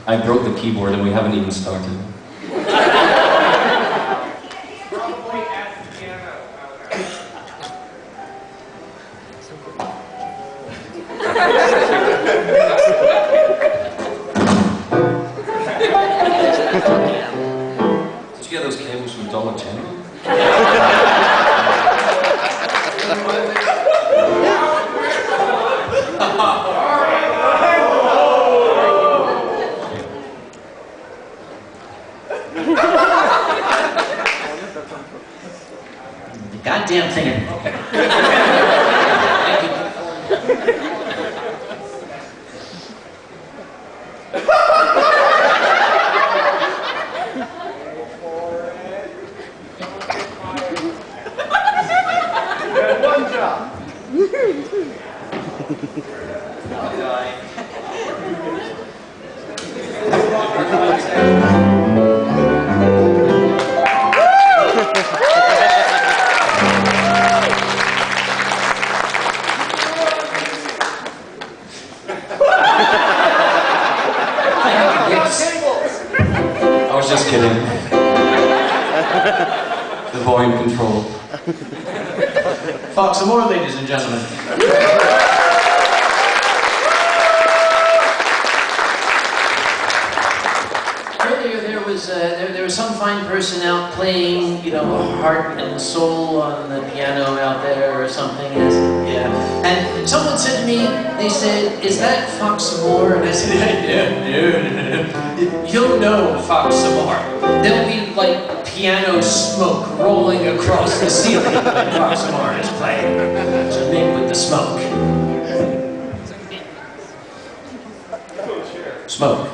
I broke the keyboard and we haven't even started. Probably at the piano. Did you get those cables from Dollar General? Goddamn thing. One job. I was just kidding. The volume control. Fox, some more, ladies and gentlemen. Earlier there was some fine person out playing, you know, heart and soul on the piano out there or something. Yeah. And someone said to me, they said, "Is that Fox Moore?" And I said, "No. You'll know Fox Moore. There'll be like piano smoke rolling across the ceiling when Fox Moore is playing. So maybe with the smoke." Smoke.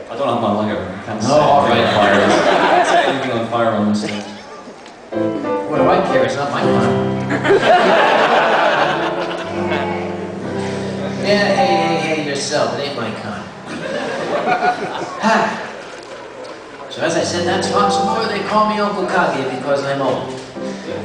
I don't have my lighter. I can't Oh, all right. set anything on fire on this thing. What do I care? It's not my car. Yeah, hey yourself. It ain't my con. So as I said, that's Fox Moore. They call me Uncle Kage because I'm old.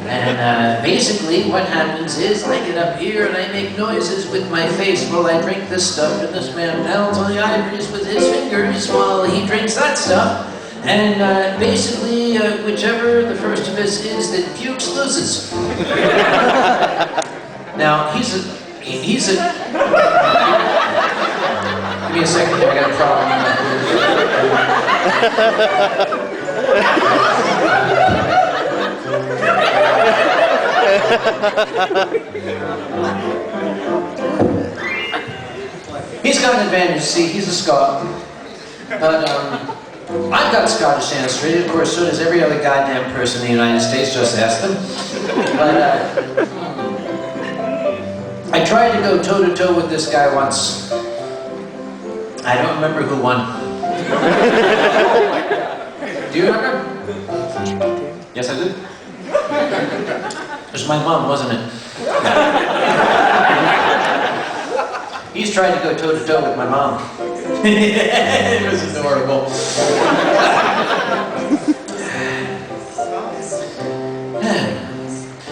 And basically what happens is I get up here and I make noises with my face while I drink this stuff, and this man pounds on the ivories with his fingers while he drinks that stuff. And basically, whichever the first of us is that pukes loses. Now, he's a... Give me a second here, I got a problem. He's got an advantage, see, he's a Scot. But, I've got Scottish ancestry, of course, so does every other goddamn person in the United States, just ask them. But, I tried to go toe-to-toe with this guy once. I don't remember who won. Do you remember? Yes, I do. It was my mom, wasn't it? He's tried to go toe-to-toe with my mom. It was adorable.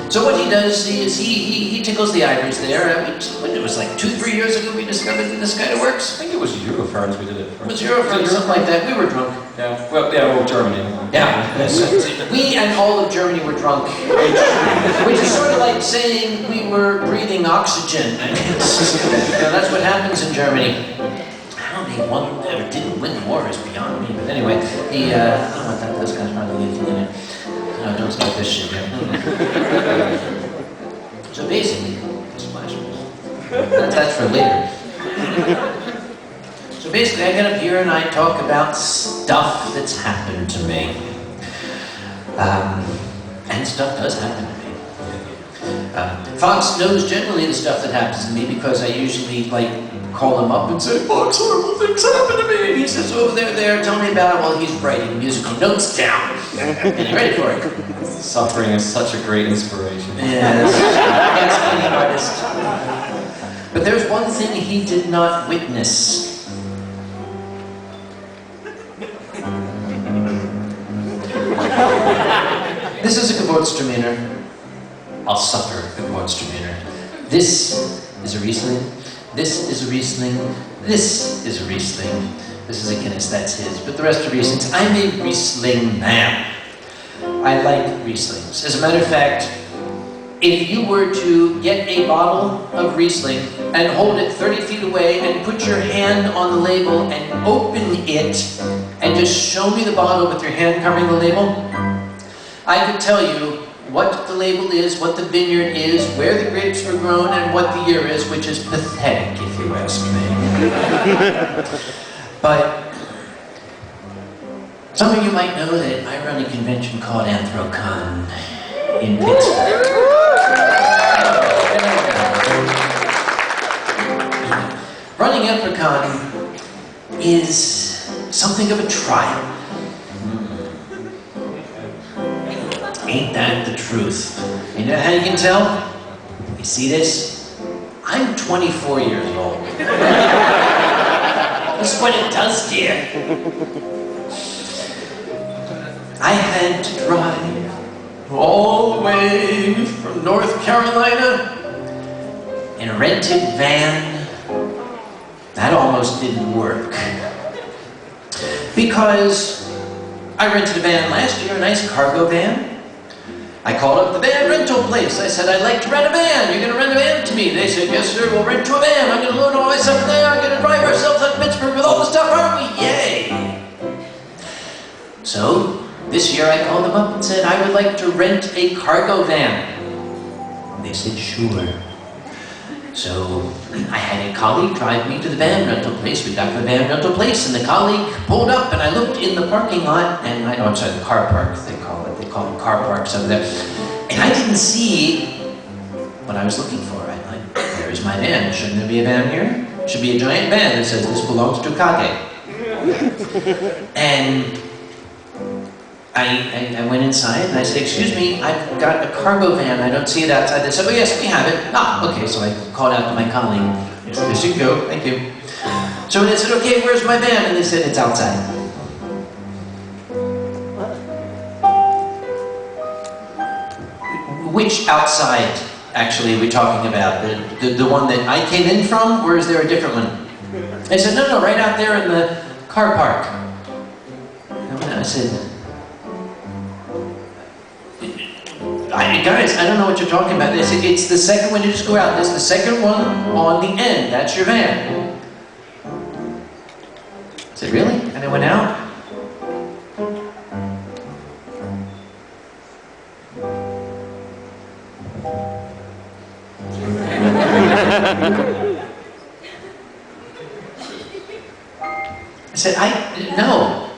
So what he does is he tickles the ivories there. It was like 2-3 years ago we discovered that this kind of works. I think it was Euroferns we did it It first. was Eurofront, something like that. We were drunk. Yeah, well, Germany. Yeah, we and all of Germany were drunk, which is sort of like saying we were breathing oxygen. I guess. That's what happens in Germany. How they won or didn't win the war is beyond me. But anyway, I don't want that. Those guys probably leaving in it. No, don't start this shit yet. So basically, that's for later. So basically, I get up here and I talk about stuff that's happened to me. And stuff does happen to me. Fox knows generally the stuff that happens to me because I usually call him up and say, Fox, horrible things happen to me. And he says, over there, tell me about it while he's writing musical notes down. And you ready for it? Suffering is such a great inspiration. Yes, that's any artist. But there's one thing he did not witness. This is a Geburtstraminer. I'll suffer Geburtstraminer. This is a Riesling. This is a Riesling. This is a Riesling. This is a Guinness, that's his. But the rest are Rieslings. I'm a Riesling man. I like Rieslings. As a matter of fact, if you were to get a bottle of Riesling and hold it 30 feet away and put your hand on the label and open it and just show me the bottle with your hand covering the label, I could tell you what the label is, what the vineyard is, where the grapes were grown, and what the year is, which is pathetic if you ask me. But some of you might know that I run a convention called Anthrocon in Pittsburgh. Running Anthrocon is something of a trial. Ain't that the truth? You know how you can tell? You see this? I'm 24 years old. That's what it does here. I had to drive all the way from North Carolina in a rented van. That almost didn't work. Because I rented a van last year, a nice cargo van. I called up the van rental place. I said, I'd like to rent a van. You're going to rent a van to me? They said, yes, sir, we'll rent you a van. I'm going to load all my stuff in there. I'm going to drive ourselves up to Pittsburgh with all the stuff, aren't we? Yay! So, this year I called them up and said, I would like to rent a cargo van. And they said, sure. So, I had a colleague drive me to the van rental place. We got to the van rental place, and the colleague pulled up, and I looked in the parking lot, and I'm sorry, the car park, they call it. They call them car parks over there. And I didn't see what I was looking for. I'm like, there's my van. Shouldn't there be a van here? Should be a giant van that says, this belongs to Kage. And I went inside and I said, excuse me, I've got a cargo van. I don't see it outside. They said, oh yes, we have it. Ah, okay. So I called out to my colleague. Yes, you can go. Thank you. So they said, okay, where's my van? And they said, it's outside. Which outside, actually, are we talking about? The one that I came in from, or is there a different one? They said, no, right out there in the car park. And I said, guys, I don't know what you're talking about. They said, it's the second one, you just go out. It's the second one on the end. That's your van. I said, really? And I went out. I said, no.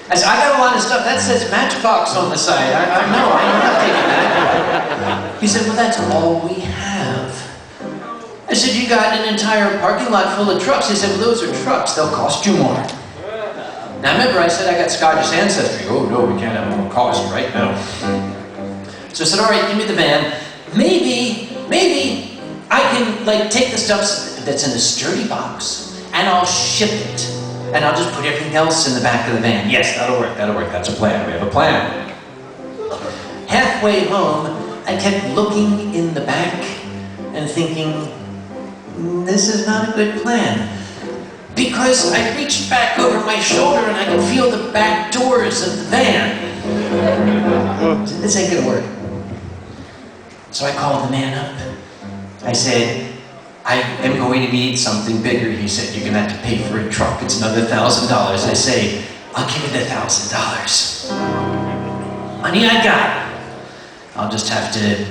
I said, I got a lot of stuff. That says Matchbox on the side. I'm not taking that. He said, well, that's all we have. I said, you got an entire parking lot full of trucks. He said, well, those are trucks. They'll cost you more. Now, remember, I said I got Scottish ancestry. Oh, no, we can't have more cost right now. So I said, all right, give me the van. Maybe, I can like take the stuff that's in a sturdy box and I'll ship it. And I'll just put everything else in the back of the van. Yes, that'll work, that's a plan, we have a plan. Halfway home, I kept looking in the back and thinking, this is not a good plan. Because I reached back over my shoulder and I could feel the back doors of the van. This ain't gonna work. So I called the man up. I said, I am going to need something bigger. He said, you're gonna have to pay for a truck. It's another $1,000. I say, I'll give you the $1,000. Money I got. I'll just have to,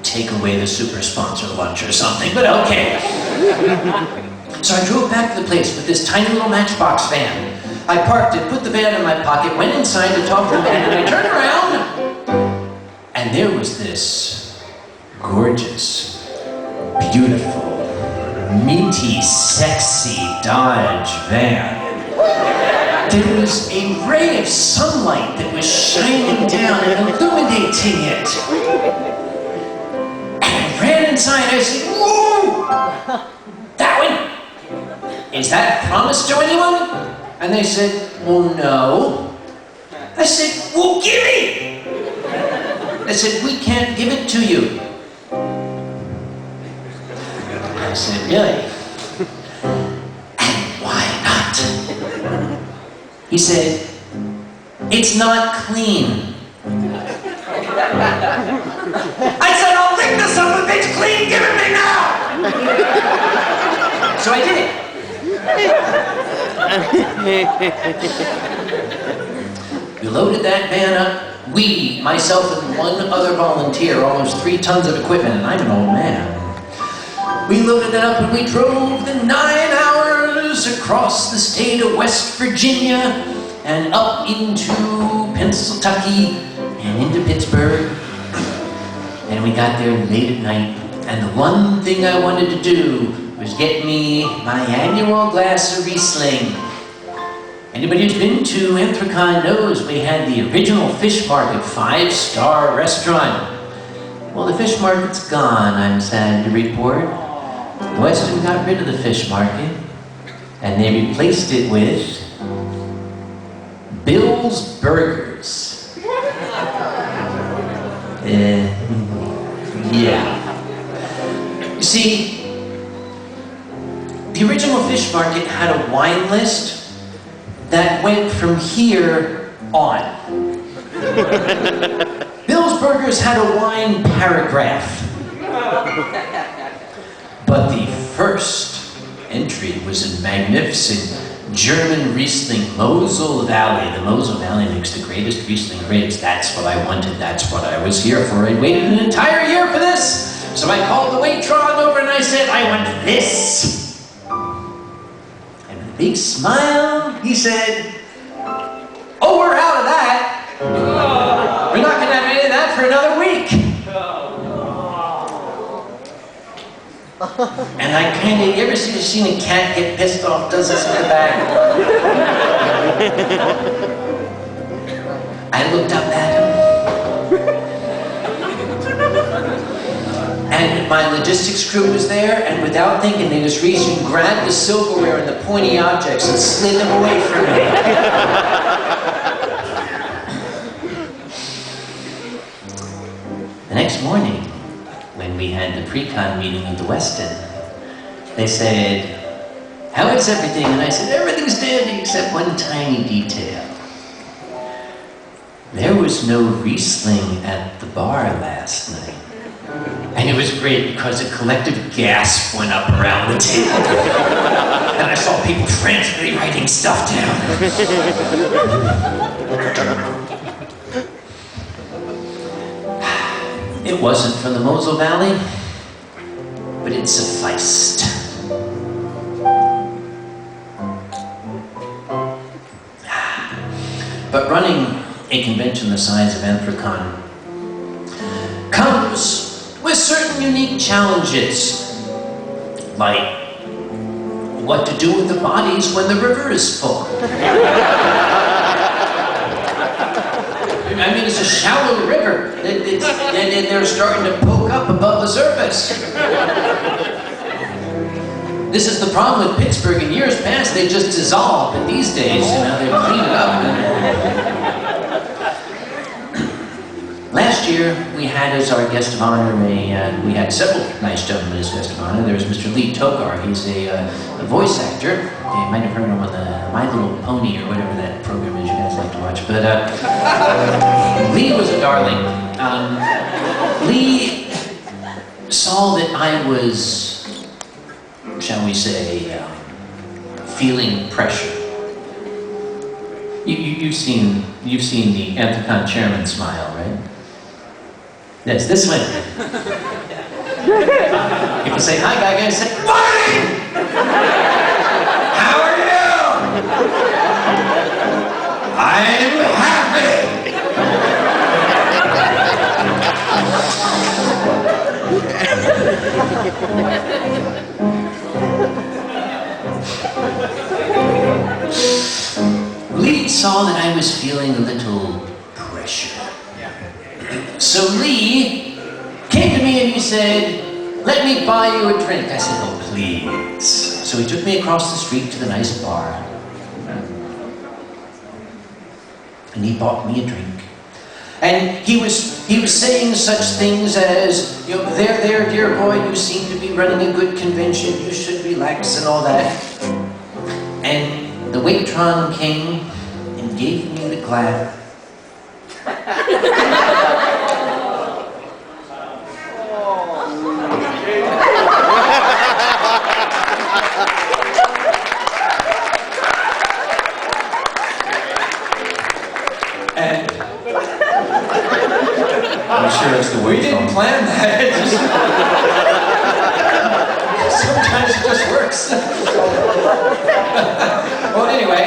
take away the super sponsor lunch or something, but okay. So I drove back to the place with this tiny little Matchbox van. I parked it, put the van in my pocket, went inside to talk to the man, and I turned around, and there was this gorgeous, beautiful, minty, sexy Dodge van. There was a ray of sunlight that was shining down and illuminating it. And I ran inside and I said, whoa! That one? Is that promised to anyone? And they said, well, no. I said, well, give it! They said, we can't give it to you. I said, really? And why not? He said, it's not clean. I said, I'll lick this son of a bitch clean, give it me now! So I did it. We loaded that van up. We, myself and one other volunteer, almost 3 tons of equipment, and I'm an old man. We loaded it up and we drove the 9 hours across the state of West Virginia and up into Pennsylvania and into Pittsburgh. And we got there late at night. And the one thing I wanted to do was get me my annual glass of Riesling. Anybody who's been to Anthrocon knows we had the original fish market 5-star restaurant. Well, the fish market's gone, I'm sad to report. Weston got rid of the fish market, and they replaced it with Bill's Burgers. Yeah. You see, the original fish market had a wine list that went from here on. Bill's Burgers had a wine paragraph. But the first entry was a magnificent German Riesling, Mosel Valley. The Mosel Valley makes the greatest Riesling grapes. That's what I wanted. That's what I was here for. I waited an entire year for this. So I called the waitron over and I said, I want this. And with a big smile, he said, oh, we're out of that. We're not going to have any of that for another week. And I kind of, you ever seen a cat get pissed off, does this in the back? I looked up at him. And my logistics crew was there, and without thinking, they just reached and grabbed the silverware and the pointy objects and slid them away from me. The next morning, when we had the pre-con meeting at the Westin, they said, how is everything? And I said, everything's dandy except one tiny detail. There was no Riesling at the bar last night. And it was great because a collective gasp went up around the table. And I saw people frantically writing stuff down. It wasn't from the Mosel Valley, but it sufficed. But running a convention the size of Anthrocon comes with certain unique challenges, like what to do with the bodies when the river is full. I mean, it's a shallow river. And they're starting to poke up above the surface. This is the problem with Pittsburgh. In years past, they just dissolved, but these days, you know, they clean it up. Last year, we had as our guest of honor we had several nice gentlemen as guest of honor. There was Mr. Lee Tokar. He's a voice actor. You might have heard him on the My Little Pony or whatever that program is you guys like to watch. But Lee was a darling. Lee saw that I was, shall we say, feeling pressure. You've seen the Anthocon chairman smile, right? Yes, this one. People say, "Hi, guy," guys say, "Morning! How are you?" "I'm happy." Lee saw that I was feeling a little pressure. So Lee came to me and he said, "Let me buy you a drink." I said, "Oh, please." So he took me across the street to the nice bar. And he bought me a drink. And he was saying such things as, you know, there, dear boy, you seem to be running a good convention, you should relax and all that. And the waitron came and gave me the glass. And I'm sure it's the way we didn't plan that. It just, sometimes it just works. Well, anyway,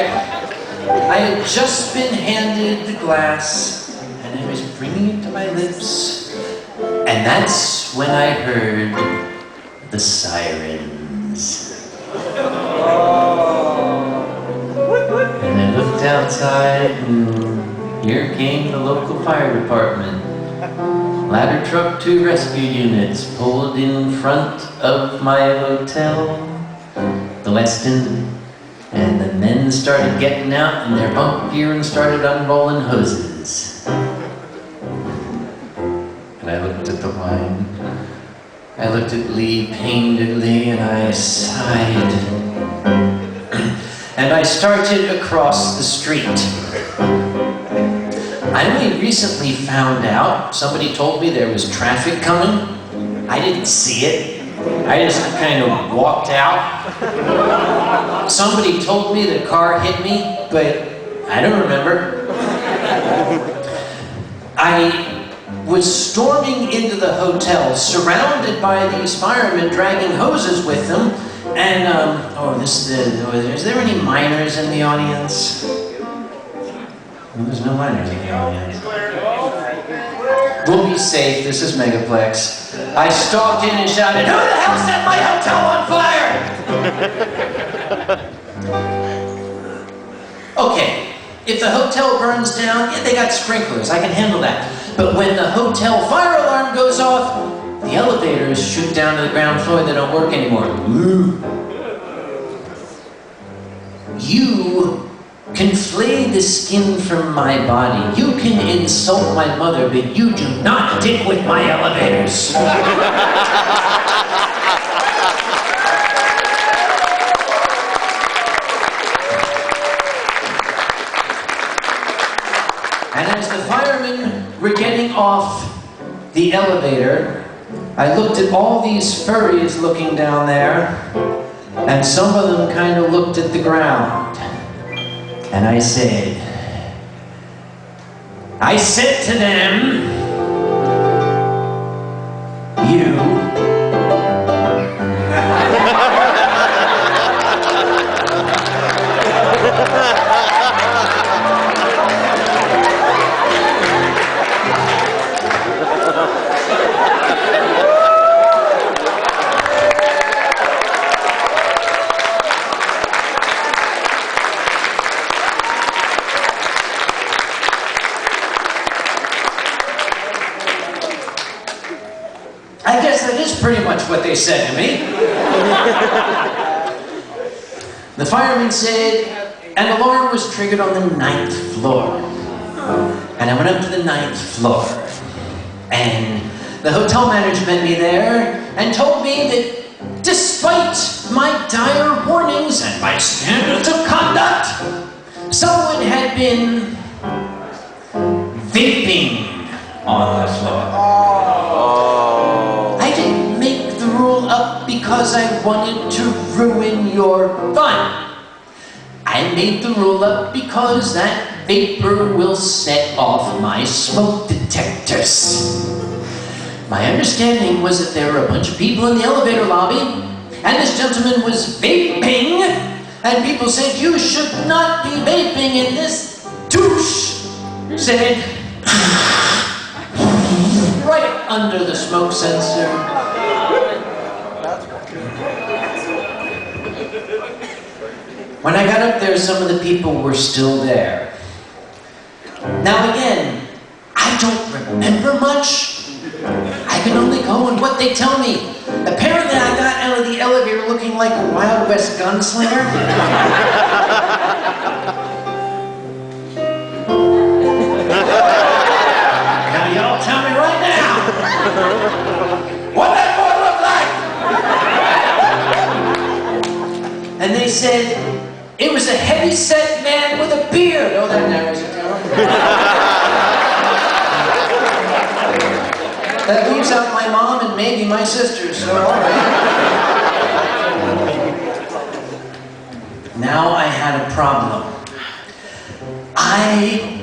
I had just been handed the glass, and I was bringing it to my lips, and that's when I heard the sirens. And I looked outside, and here came the local fire department. Ladder truck 2 rescue units pulled in front of my hotel, the Westin, and the men started getting out in their bunk gear and started unrolling hoses. And I looked at the wine. I looked at Lee painedly and I sighed. And I started across the street. I only recently found out, somebody told me there was traffic coming. I didn't see it. I just kind of walked out. Somebody told me the car hit me, but I don't remember. I was storming into the hotel, surrounded by these firemen dragging hoses with them, and, is there any minors in the audience? Well, there's no minors in the audience. We'll be safe, this is Megaplex. I stalked in and shouted, "Who the hell set my hotel on fire?" Okay, if the hotel burns down, yeah, they got sprinklers, I can handle that. But when the hotel fire alarm goes off, the elevators shoot down to the ground floor, they don't work anymore. Ooh. You can flay the skin from my body. You can insult my mother, but you do not dick with my elevators. And as the firemen were getting off the elevator, I looked at all these furries looking down there, and some of them kind of looked at the ground. And I said to them, "You they said to me. The fireman said an alarm was triggered on the 9th floor. And I went up to the 9th floor. And the hotel manager met me there and told me that despite my dire warnings and my standards of conduct, someone had been vaping on the floor. I didn't make the rule up because I wanted to ruin your fun. I made the rule up because that vapor will set off my smoke detectors. My understanding was that there were a bunch of people in the elevator lobby, and this gentleman was vaping, and people said, "You should not be vaping," and this douche said, right under the smoke sensor. When I got up there, some of the people were still there. Now again, I don't remember much. I can only go on what they tell me. Apparently I got out of the elevator looking like a Wild West gunslinger. Now y'all tell me right now, what that boy look like? And they said, it was a heavy-set man with a beard. Oh, that narrows it down. That leaves out my mom and maybe my sister, so all right. Now I had a problem. I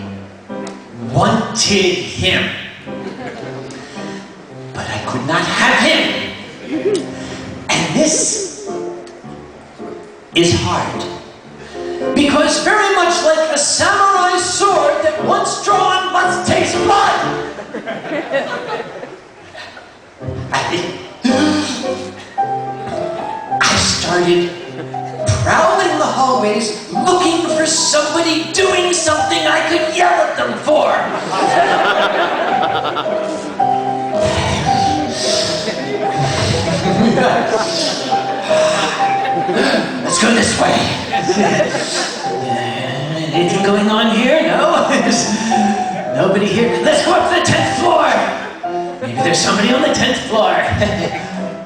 wanted him, but I could not have him. And this is hard. Because very much like a samurai sword that once drawn must taste blood, I started prowling the hallways looking for somebody doing something I could yell at them for. Let's go this way. Anything going on here? No? Nobody here? Let's go up to the 10th floor. Maybe there's somebody on the 10th floor.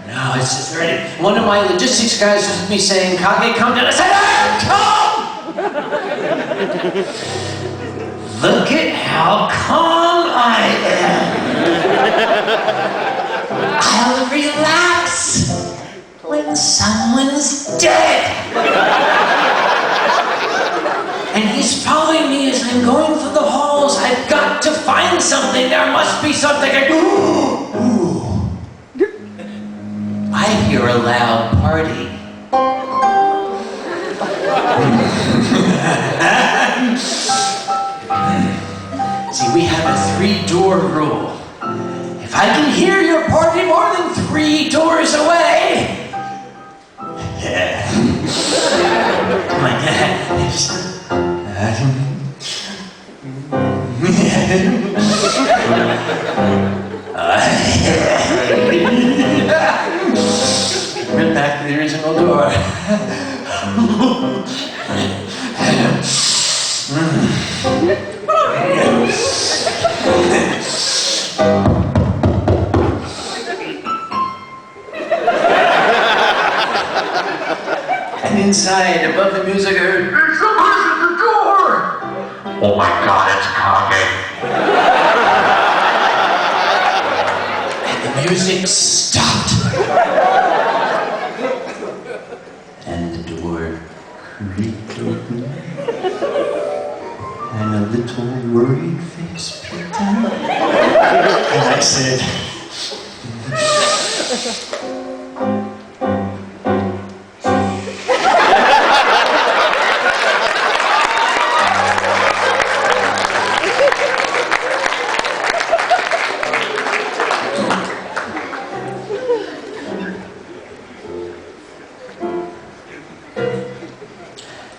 No, it's just ready. One of my logistics guys was with me saying, "Kage, come down." I said, "I'm calm!" Look at how calm I am. I'll relax when someone's dead. And he's following me as I'm going through the halls. I've got to find something. There must be something. Ooh. I hear a loud party. See, we have a 3-door rule. If I can hear your party more than 3 doors away, yeah. Oh my God. Went back to the original door. And inside, above the music, I heard, "There's somebody at the door!" Oh my God, it's Kage. And the music stopped. And the door creaked open. And a little worried face peeked out. And I said,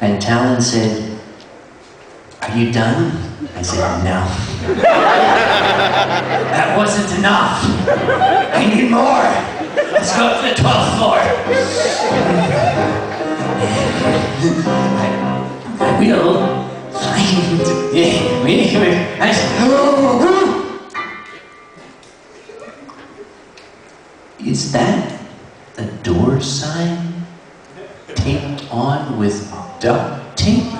and Talon said, "Are you done?" I said, "No." That wasn't enough. I need more. let's go to the 12th floor. I will find. Is that a door sign taped on with duct tape?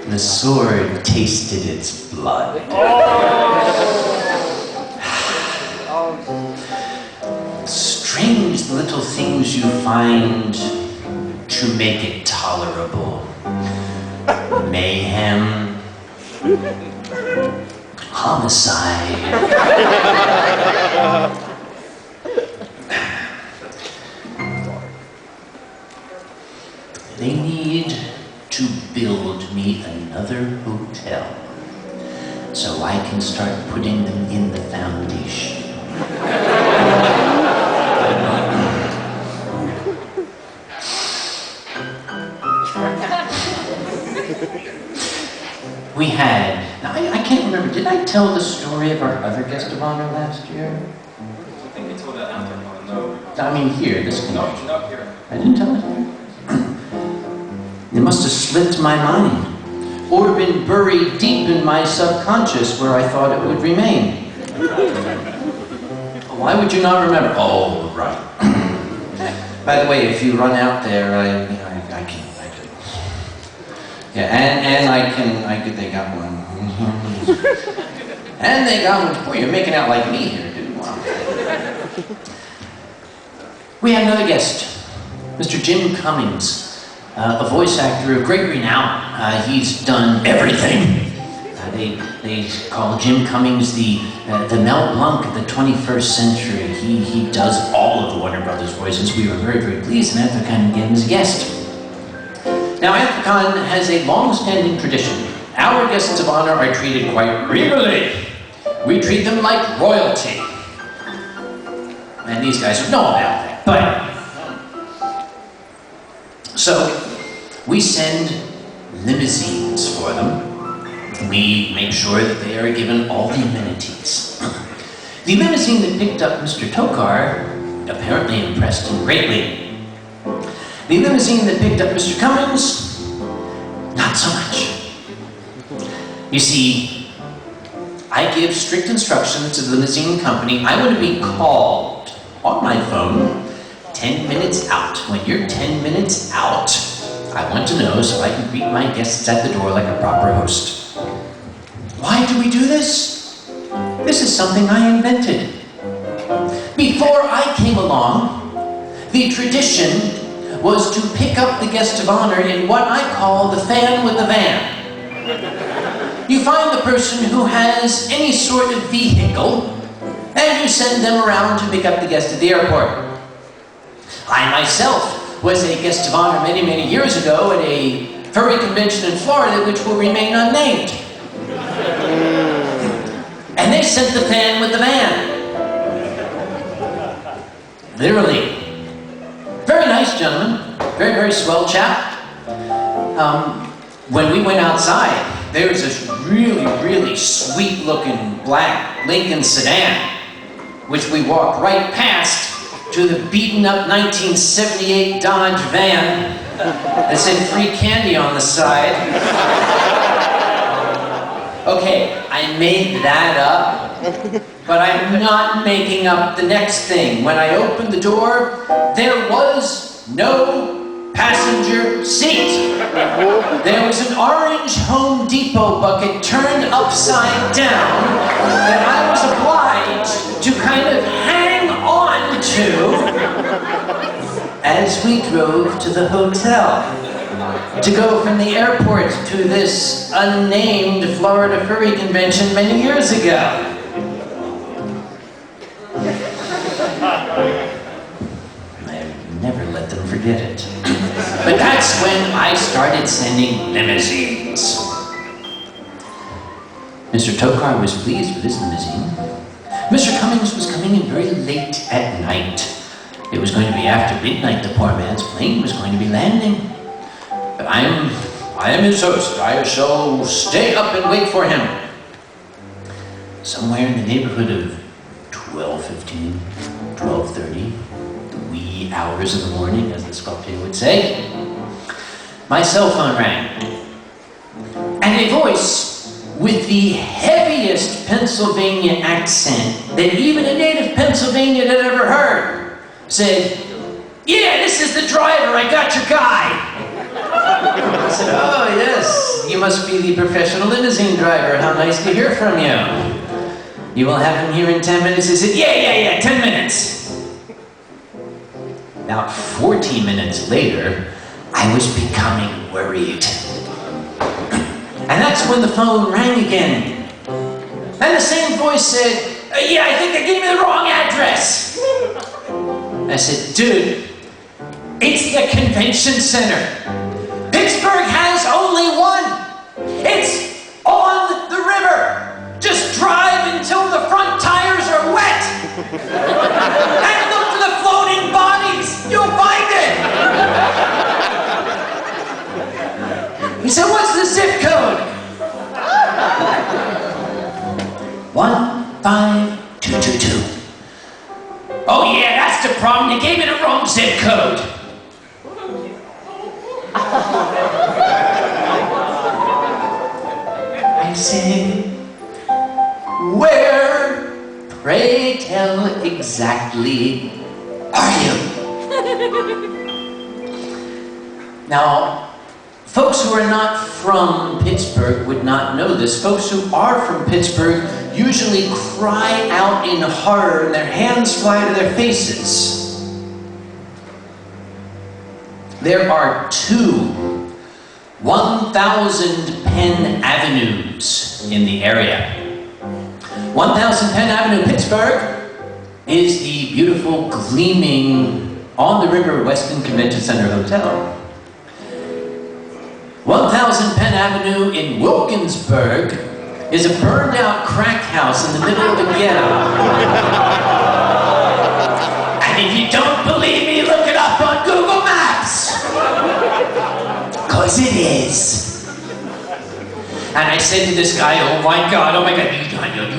The sword tasted its blood. Strange little things you find to make it tolerable. Mayhem. Homicide. They need to build me another hotel so I can start putting them in the foundation. We had, now I can't remember, did I tell the story of our other guest of honor last year? I think you told that after one. No. I mean here, this No, convention. not here. I didn't tell it. It must have slipped my mind, or been buried deep in my subconscious where I thought it would remain. Why would you not remember? Oh, right. By the way, if you run out there, I can. Yeah, and they got one. And they got one. Boy, you're making out like me here, dude. Wow. We had another guest, Mr. Jim Cummings, a voice actor of great renown. He's done everything. They call Jim Cummings the Mel Blanc of the 21st century. He does all of the Warner Brothers voices. We were very, very pleased, and Anthropon gave him as a guest. Now, Anthropon has a long-standing tradition. Our guests of honor are treated quite regally. We treat them like royalty. And these guys would know about that. But, so, we send limousines for them. We make sure that they are given all the amenities. The limousine that picked up Mr. Tokar apparently impressed him greatly. The limousine that picked up Mr. Cummings, not so much. You see, I give strict instructions to the limousine company. I want to be called on my phone 10 minutes out. When you're 10 minutes out, I want to know so I can greet my guests at the door like a proper host. Why do we do this? This is something I invented. Before I came along, the tradition was to pick up the guest of honor in what I call the fan with the van. You find the person who has any sort of vehicle, and you send them around to pick up the guest at the airport. I myself was a guest of honor many, many years ago at a furry convention in Florida, which will remain unnamed. And they sent the fan with the van. Literally. Very nice gentleman. Very, very swell chap. When we went outside, there was this really, really sweet-looking black Lincoln sedan, which we walked right past to the beaten-up 1978 Dodge van that said free candy on the side. Okay, I made that up, but I'm not making up the next thing. When I opened the door, there was no passenger seat. There was an orange Home Depot bucket turned upside down that I was obliged to kind of hang on to as we drove to the hotel. To go from the airport to this unnamed Florida furry convention many years ago. I've never let them forget it. But that's when I started sending limousines. Mr. Tokar was pleased with his limousine. Mr. Cummings was coming in very late at night. It was going to be after midnight. The poor man's plane was going to be landing. But I'm I am his host. I shall stay up and wait for him. Somewhere in the neighborhood of 12:15, 12:30, the wee hours of the morning, as the sculptor would say, my cell phone rang. And a voice with the heaviest Pennsylvania accent that even a native Pennsylvanian had ever heard said, "Yeah, this is the driver. I got your guy." I said, "Oh, yes, you must be the professional limousine driver. How nice to hear from you. You will have him here in 10 minutes." He said, yeah, 10 minutes. About 40 minutes later, I was becoming worried. And that's when the phone rang again. And the same voice said, "Yeah, I think they gave me the wrong address." I said, "Dude, it's the convention center. Pittsburgh has only one. It's on the river. Just drive until the front tires are wet. And look for the floating bodies. You'll find it." He said, "What's the zip code?" 15222. "Oh yeah, that's the problem. You gave me the wrong zip code." I said, "Where, pray tell, exactly are you?" Now, folks who are not from Pittsburgh would not know this. Folks who are from Pittsburgh usually cry out in horror and their hands fly to their faces. There are two 1,000 Penn Avenues in the area. 1,000 Penn Avenue, Pittsburgh, is the beautiful, gleaming, on-the-river Westin Convention Center Hotel. 1,000 Penn Avenue in Wilkinsburg is a burned-out crack house in the middle of the ghetto. And if you don't believe me, look it up on Google Maps. 'Cause it is. And I said to this guy, oh my God, you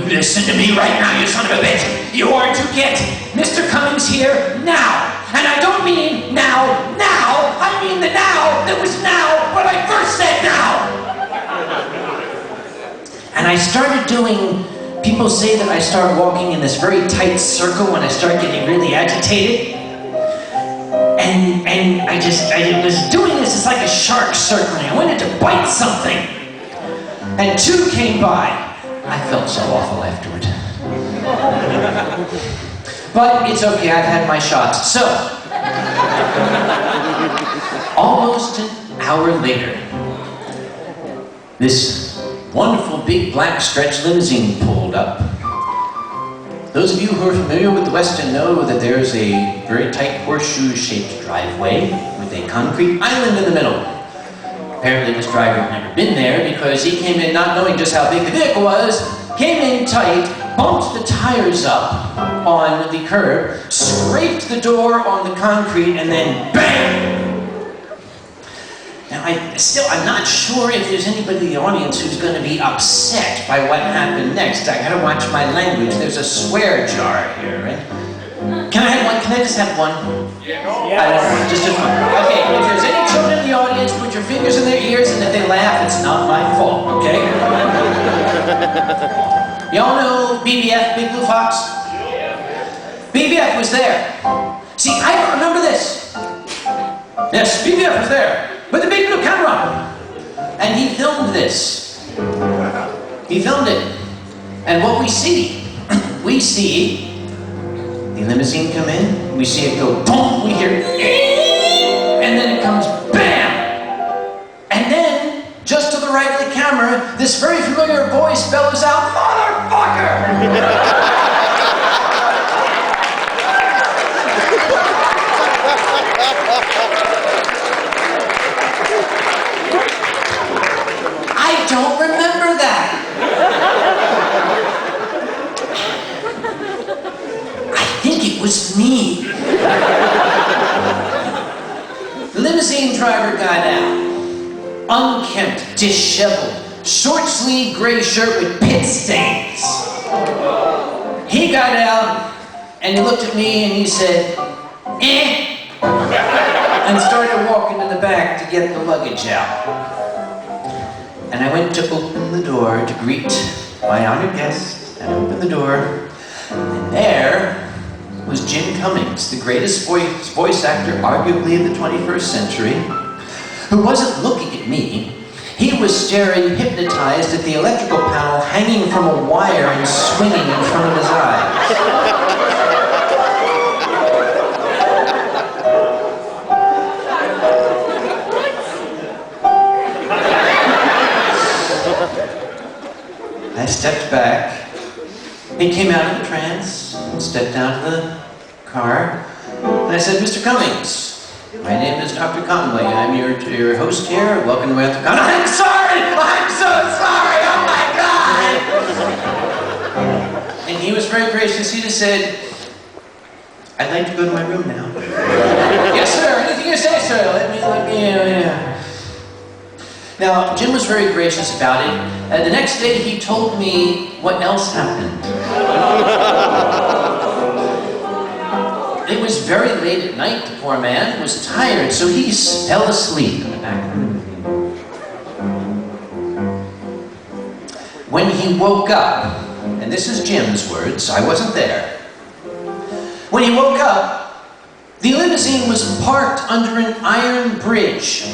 listen to me right now, you son of a bitch. You are to get Mr. Cummings here now. And I don't mean now, I mean the now that was now when I first said now. And I started doing, people say that I start walking in this very tight circle when I start getting really agitated. And I was doing this, it's like a shark circling. I wanted to bite something. And two came by. I felt so awful afterward. But it's okay, I've had my shots. So, almost an hour later, this wonderful big black stretch limousine pulled up. Those of you who are familiar with the Westin know that there's a very tight horseshoe-shaped driveway with a concrete island in the middle. Apparently this driver had never been there because he came in not knowing just how big the vehicle was, came in tight, bumped the tires up on the curb, scraped the door on the concrete, and then bang! Now I'm not sure if there's anybody in the audience who's going to be upset by what happened next. I gotta watch my language. There's a swear jar here, right? Can I have one? Can I just have one? Yeah. I don't want just one. Okay, if there's any children in the audience, put your fingers in their ears, and if they laugh, it's not my fault, okay? Y'all know BBF, Big Blue Fox? BBF was there. See, I don't remember this. Yes, BBF was there with the big blue camera. And he filmed this. He filmed it. And what we see the limousine come in, we see it go boom, we hear and then it comes bam! And then, just to the right of the camera, this very familiar voice bellows out, "Motherfucker!" I don't remember that. I think it was me. The limousine driver got out. unkempt, disheveled, short-sleeved gray shirt with pit stains. He got out and he looked at me and he said, "Eh," and started walking to the back to get the luggage out. And I went to open the door to greet my honored guest, and I opened the door, and there was Jim Cummings, the greatest voice actor arguably of the 21st century, who wasn't looking at me. He was staring hypnotized at the electrical panel hanging from a wire and swinging in front of his eyes. I stepped back. He came out of the trance and stepped down to the car. And I said, "Mr. Cummings, my name is Dr. Conway. I'm your host here. Welcome to Dr. Conway." "I'm sorry! I'm so sorry! Oh my God!" And he was very gracious. He just said, "I'd like to go to my room now." "Yes, sir. Anything you say, sir. Let me. Now, Jim was very gracious about it. The next day, he told me what else happened. It was very late at night. The poor man was tired, so he fell asleep in the back room. When he woke up, and this is Jim's words, I wasn't there. When he woke up, the limousine was parked under an iron bridge.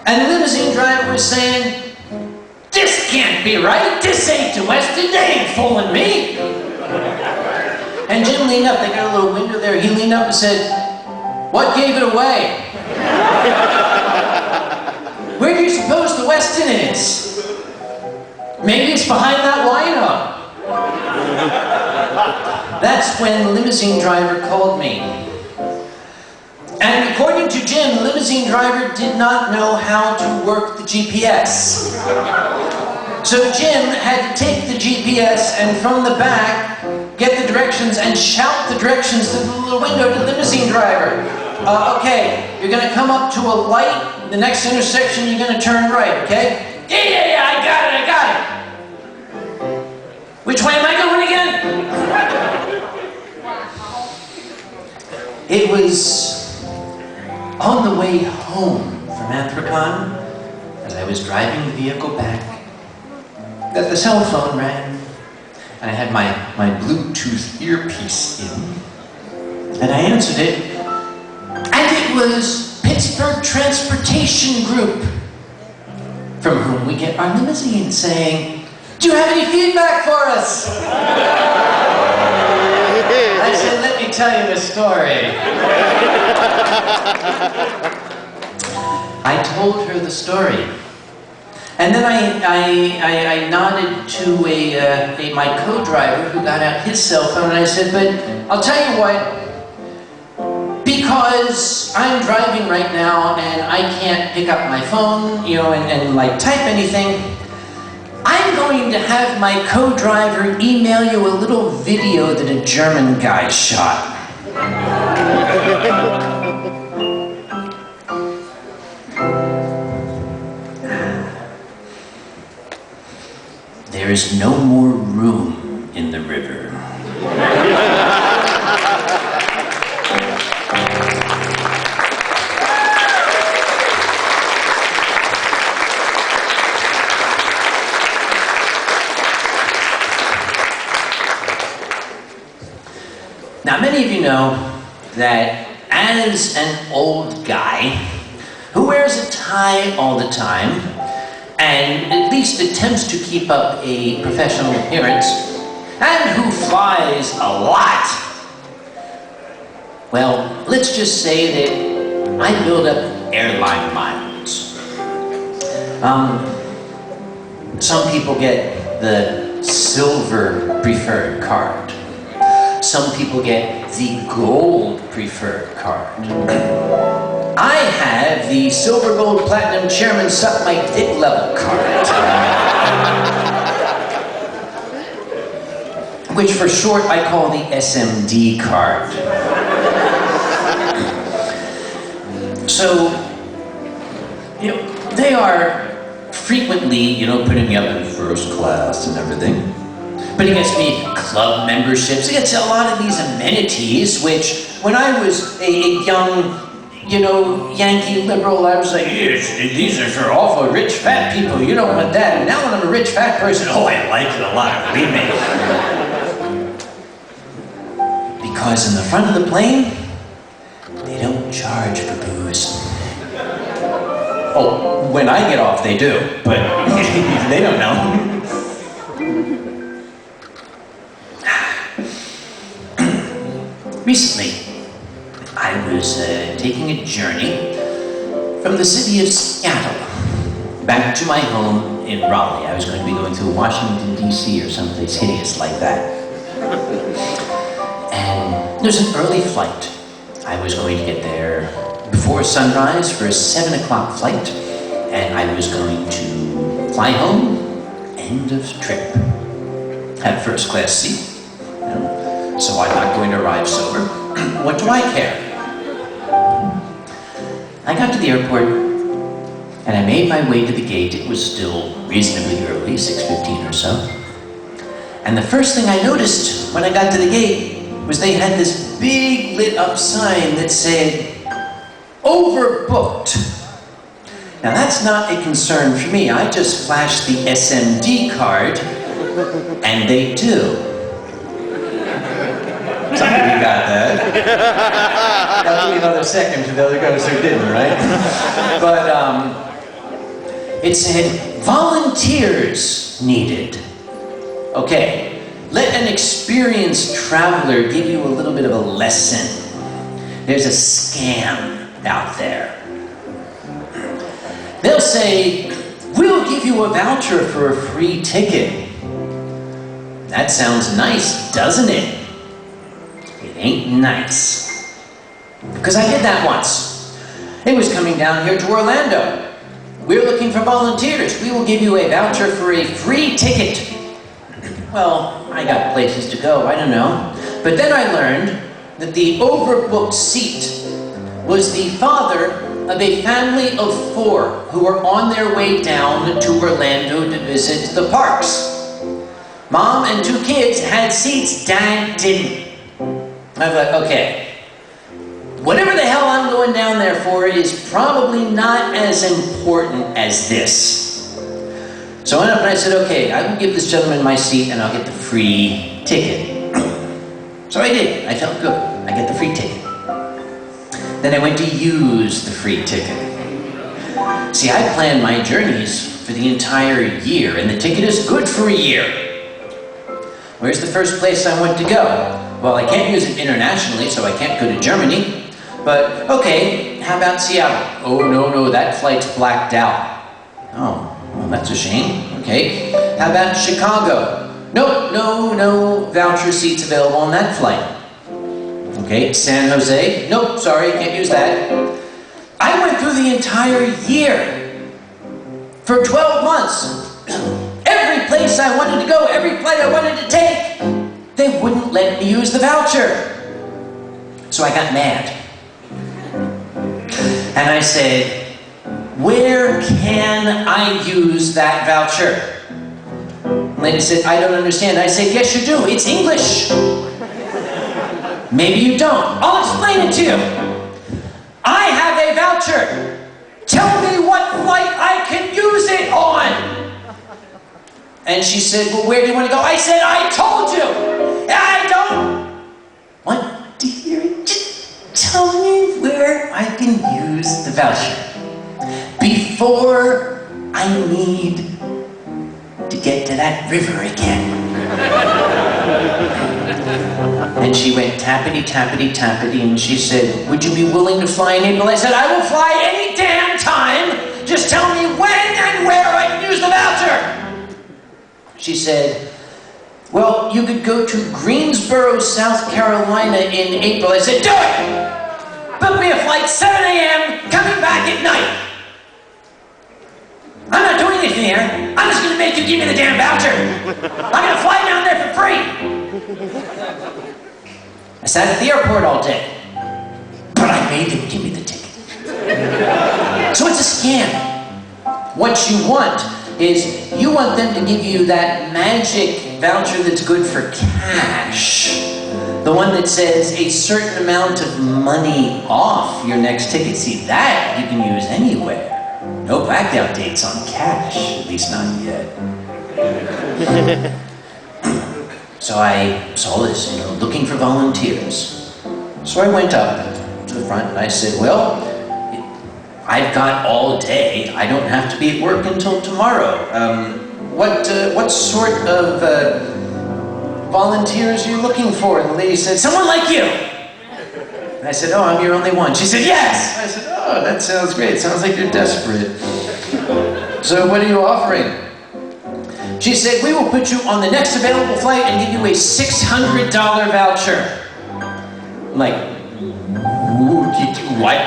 And the limousine driver was saying, "This can't be right. This ain't the Westin. They ain't fooling me." And Jim leaned up. They got a little window there. He leaned up and said, "What gave it away?" "Where do you suppose the Westin is?" "Maybe it's behind that wino." That's when the limousine driver called me. And according to Jim, the limousine driver did not know how to work the GPS. So Jim had to take the GPS and from the back, get the directions and shout the directions through the little window to the limousine driver. "Okay, you're gonna come up to a light, the next intersection you're gonna turn right, okay?" Yeah, I got it. "Which way am I going again?" It was on the way home from Anthropon, as I was driving the vehicle back, that the cell phone rang, and I had my Bluetooth earpiece in, and I answered it, and it was Pittsburgh Transportation Group, from whom we get our limousine, saying, "Do you have any feedback for us?" I said, "Let me tell you a story." I told her the story. And then I nodded to my co-driver who got out his cell phone, and I said, "But I'll tell you what, because I'm driving right now and I can't pick up my phone, and like type anything, I'm going to have my co-driver email you a little video that a German guy shot." There is no more room in the river. Now, many of you know that as an old guy who wears a tie all the time and at least attempts to keep up a professional appearance and who flies a lot, well, let's just say that I build up airline miles. Some people get the silver preferred card. Some people get the gold preferred card. I have the silver, gold, platinum, chairman suck my dick level card. Which for short I call the SMD card. So, they are frequently, you know, putting me up in first class and everything. But it gets me club memberships, it gets a lot of these amenities, which when I was a young, you know, Yankee liberal, I was like, yes, these are for awful rich fat people, you don't want that. And now when I'm a rich fat person, oh, I like it a lot, believe me. Because in the front of the plane, they don't charge for booze. Oh, when I get off, they do, but they don't know. Recently, I was taking a journey from the city of Seattle back to my home in Raleigh. I was going to be going through Washington, D.C. or someplace hideous like that. And there's an early flight. I was going to get there before sunrise for a 7 o'clock flight, and I was going to fly home, end of trip. Had a first class seat, you know, so I'm not going to arrive sober. What do I care? I got to the airport, and I made my way to the gate. It was still reasonably early, 6:15 or so. And the first thing I noticed when I got to the gate was they had this big lit up sign that said, overbooked. Now that's not a concern for me. I just flashed the SMD card, and they do. Some of you got that. That'll be another second for the other guys who didn't, right? But it said, volunteers needed. Okay, let an experienced traveler give you a little bit of a lesson. There's a scam out there. They'll say, we'll give you a voucher for a free ticket. That sounds nice, doesn't it? It ain't nice. Because I did that once. It was coming down here to Orlando. We're looking for volunteers. We will give you a voucher for a free ticket. Well, I got places to go, I don't know. But then I learned that the overbooked seat was the father of a family of 4 who were on their way down to Orlando to visit the parks. Mom and 2 kids had seats, Dad didn't. I was like, okay, whatever the hell I'm going down there for is probably not as important as this. So I went up and I said, okay, I will give this gentleman my seat and I'll get the free ticket. So I did. I felt good. I get the free ticket. Then I went to use the free ticket. See, I plan my journeys for the entire year, and the ticket is good for a year. Where's the first place I want to go? Well, I can't use it internationally, so I can't go to Germany. But, okay, how about Seattle? Oh, no, that flight's blacked out. Oh, well, that's a shame. Okay, how about Chicago? Nope, no voucher seats available on that flight. Okay, San Jose? Nope, sorry, can't use that. I went through the entire year for 12 months. Every place I wanted to go, every flight I wanted to take, they wouldn't let me use the voucher. So I got mad. And I said, where can I use that voucher? The lady said, I don't understand. I said, yes you do, it's English. Maybe you don't. I'll explain it to you. I have a voucher. Tell me what flight I can use it on. And she said, well, where do you want to go? I said, I told you. I don't want to hear it. Just tell me where I can use the voucher before I need to get to that river again. And she went tappity, tappity, tappity, and she said, would you be willing to fly in April? I said, I will fly any damn time. Just tell me when and where I can use the voucher. She said, well, you could go to Greensboro, South Carolina in April. I said, do it! Book me a flight, 7 a.m., coming back at night. I'm not doing anything here. I'm just going to make you give me the damn voucher. I'm going to fly down there for free. I sat at the airport all day, but I made them give me the ticket. So it's a scam. What you want is you want them to give you that magic voucher that's good for cash. The one that says a certain amount of money off your next ticket. See, that you can use anywhere. No blackout dates on cash, at least not yet. So I saw this, looking for volunteers. So I went up to the front and I said, well, I've got all day. I don't have to be at work until tomorrow. What sort of volunteers are you looking for? And the lady said, someone like you. And I said, oh, I'm your only one. She said, yes. I said, oh, that sounds great. Sounds like you're desperate. So what are you offering? She said, we will put you on the next available flight and give you a $600 voucher. I'm like, what?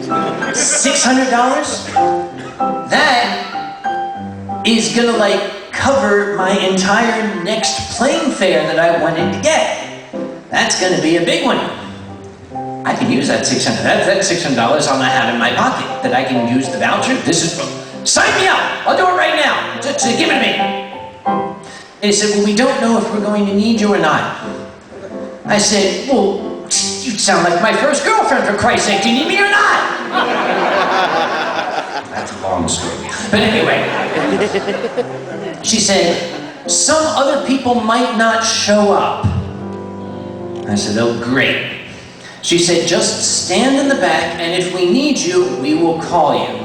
$600? That is gonna cover my entire next plane fare that I wanted to get. That's gonna be a big one. I can use that $600. That $600 I'll not have in my pocket. That I can use the voucher. Sign me up. I'll do it right now. Just give it to me. And he said, well, we don't know if we're going to need you or not. I said, well, you sound like my first girlfriend, for Christ's sake. Do you need me or not? That's a long story. But anyway, she said, some other people might not show up. I said, oh, great. She said, just stand in the back, and if we need you, we will call you.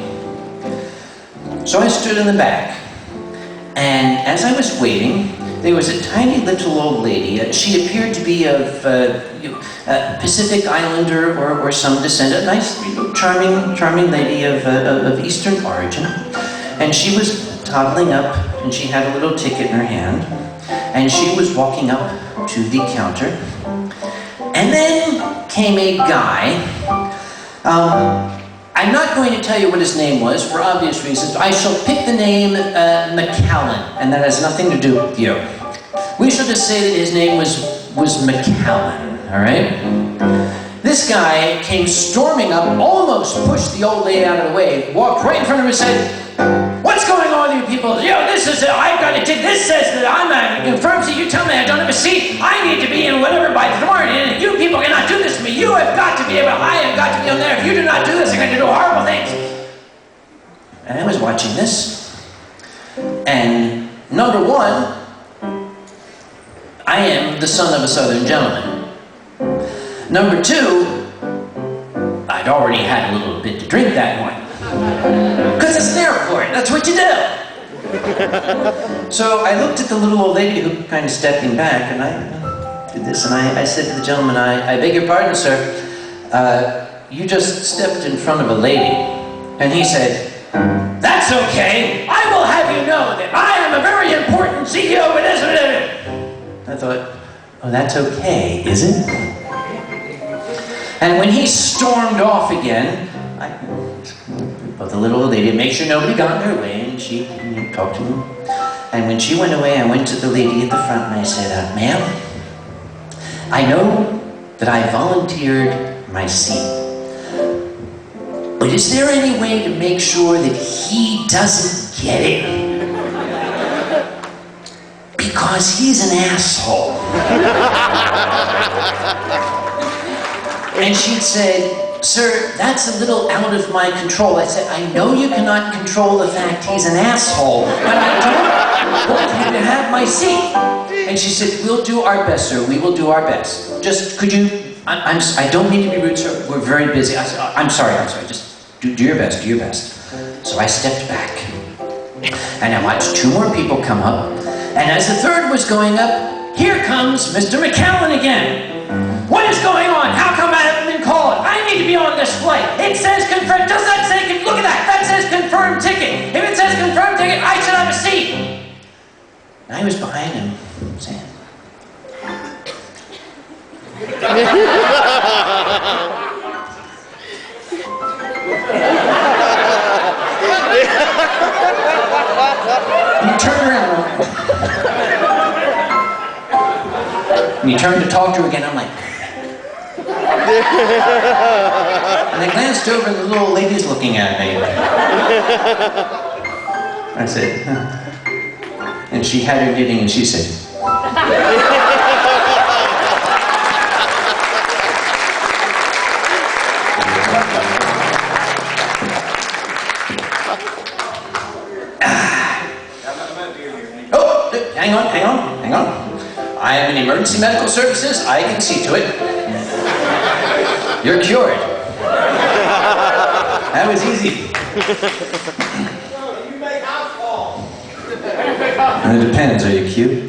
So I stood in the back, and as I was waiting, there was a tiny little old lady. She appeared to be of Pacific Islander or some descent, a nice, charming lady of Eastern origin. And she was toddling up, and she had a little ticket in her hand, and she was walking up to the counter. And then came a guy. I'm not going to tell you what his name was for obvious reasons. I shall pick the name McCallan, and that has nothing to do with you. We shall just say that his name was McCallan, all right? This guy came storming up, almost pushed the old lady out of the way, walked right in front of her and said, what's going on with you people? I've got a ticket. This says that I'm confirmed. So you tell me I don't have a seat. I need to be in whatever by tomorrow. And you people cannot do this to me. You have got to be able, I have got to be on there. If you do not do this, I'm going to do horrible things. And I was watching this. And number one, I am the son of a Southern gentleman. Number two, I'd already had a little bit to drink that morning. Because it's an airport, that's what you do. So I looked at the little old lady who kind of stepping back, and I did this, and I said to the gentleman, I beg your pardon, sir, you just stepped in front of a lady. And he said, that's okay, I will have you know that I am a very important CEO of this. I thought, oh, that's okay, is it? And when he stormed off again, I put the little old lady, make sure nobody got in her way, and she talked to him. And when she went away, I went to the lady at the front and I said, ma'am, I know that I volunteered my seat, but is there any way to make sure that he doesn't get it? Because he's an asshole. And she said, sir, that's a little out of my control. I said, I know you cannot control the fact he's an asshole, but I don't want him to have my seat. And she said, we'll do our best, sir. We will do our best. Just, could you, I don't mean to be rude, sir. We're very busy. I said, I'm sorry. Just do your best, do your best. So I stepped back, and I watched two more people come up. And as the third was going up, here comes Mr. McCallan again. What is going on? How come I haven't been called? I need to be on this flight. It says confirmed. Does that say, look at that. That says confirmed ticket. If it says confirmed ticket, I should have a seat. And I was behind him saying, and he turned around. And he turned to talk to her again. I'm like, and I glanced over and the little lady's looking at me. I said, huh. And she had her knitting and she said, oh, hang on. I am in emergency medical services. I can see to it. You're cured. That was easy. You make house calls. It depends. Are you cute?